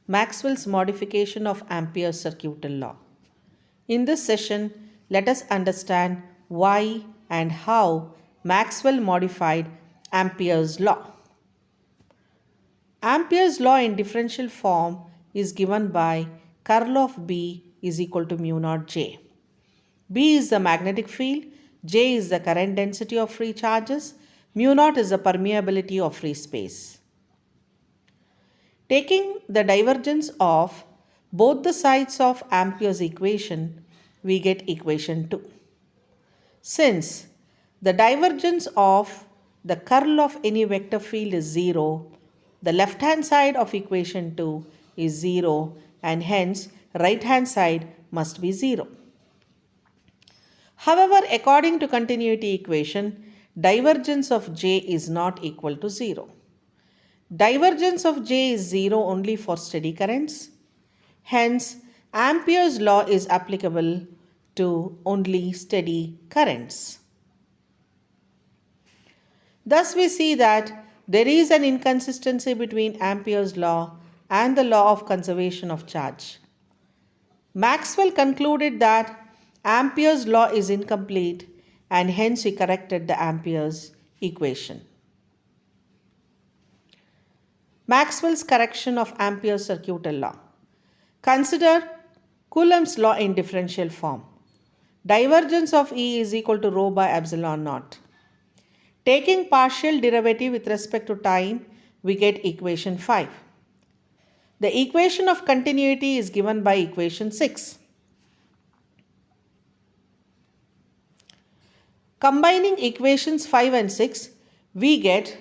Maxwell's modification of Ampere's circuital law. In this session, let us understand why and how Maxwell modified Ampere's law. Ampere's law in differential form is given by curl of B is equal to mu naught J. B is the magnetic field, J is the current density of free charges, mu naught is the permeability of free space. Taking the divergence of both the sides of Ampere's equation, we get equation 2. Since the divergence of the curl of any vector field is 0, the left hand side of equation 2 is 0 and hence right hand side must be 0. However, according to continuity equation, divergence of J is not equal to 0. Divergence of J is 0 only for steady currents. Hence, Ampere's law is applicable to only steady currents. Thus, we see that there is an inconsistency between Ampere's law and the law of conservation of charge. Maxwell concluded that Ampere's law is incomplete and hence he corrected the Ampere's equation. Maxwell's correction of Ampere's circuital law. Consider Coulomb's law in differential form. Divergence of E is equal to rho by epsilon naught. Taking partial derivative with respect to time, we get equation 5. The equation of continuity is given by equation 6. Combining equations 5 and 6, we get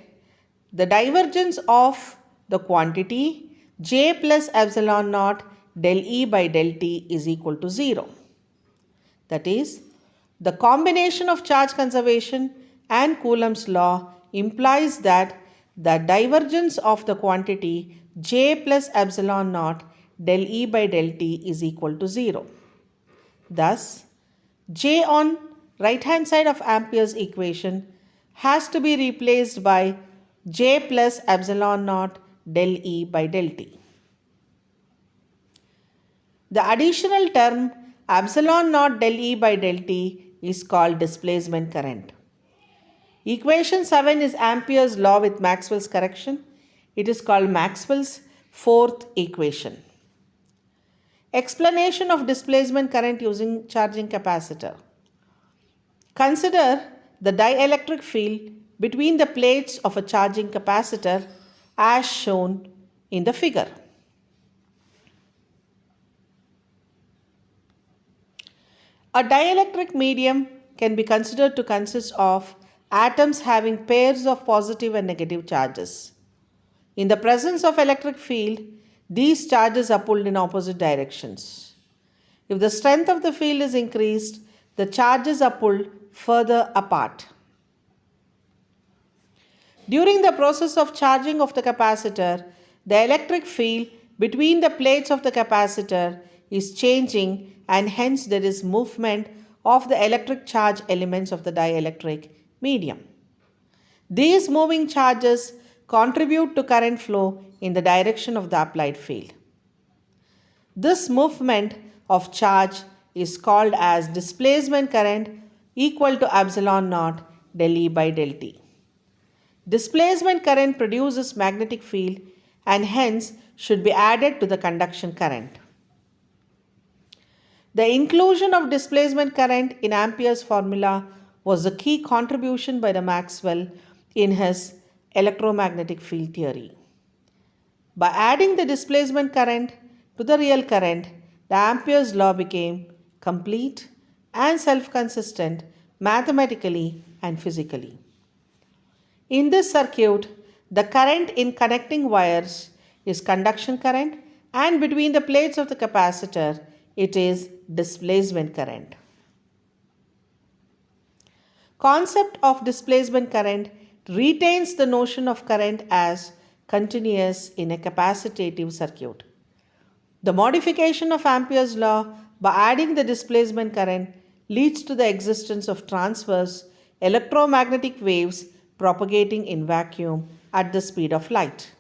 the divergence of the quantity J plus epsilon naught del E by del T is equal to 0. That is, the combination of charge conservation and Coulomb's law implies that the divergence of the quantity J plus epsilon naught del E by del T is equal to 0. Thus, J on right hand side of Ampere's equation has to be replaced by J plus epsilon naught del E by del T. The additional term epsilon naught del E by del T is called displacement current. Equation 7 is Ampere's law with Maxwell's correction. It is called Maxwell's fourth equation. Explanation of displacement current using charging capacitor. Consider the dielectric field between the plates of a charging capacitor as shown in the figure. A dielectric medium can be considered to consist of atoms having pairs of positive and negative charges. In the presence of electric field, these charges are pulled in opposite directions. If the strength of the field is increased, the charges are pulled further apart. During the process of charging of the capacitor, the electric field between the plates of the capacitor is changing and hence there is movement of the electric charge elements of the dielectric medium. These moving charges contribute to current flow in the direction of the applied field. This movement of charge is called as displacement current equal to epsilon naught del E by del T. Displacement current produces magnetic field and hence should be added to the conduction current. The inclusion of displacement current in Ampere's formula was the key contribution by the Maxwell in his electromagnetic field theory. By adding the displacement current to the real current, the Ampere's law became complete and self-consistent mathematically and physically. In this circuit, the current in connecting wires is conduction current and between the plates of the capacitor, it is displacement current. Concept of displacement current retains the notion of current as continuous in a capacitive circuit. The modification of Ampere's law by adding the displacement current leads to the existence of transverse electromagnetic waves propagating in vacuum at the speed of light.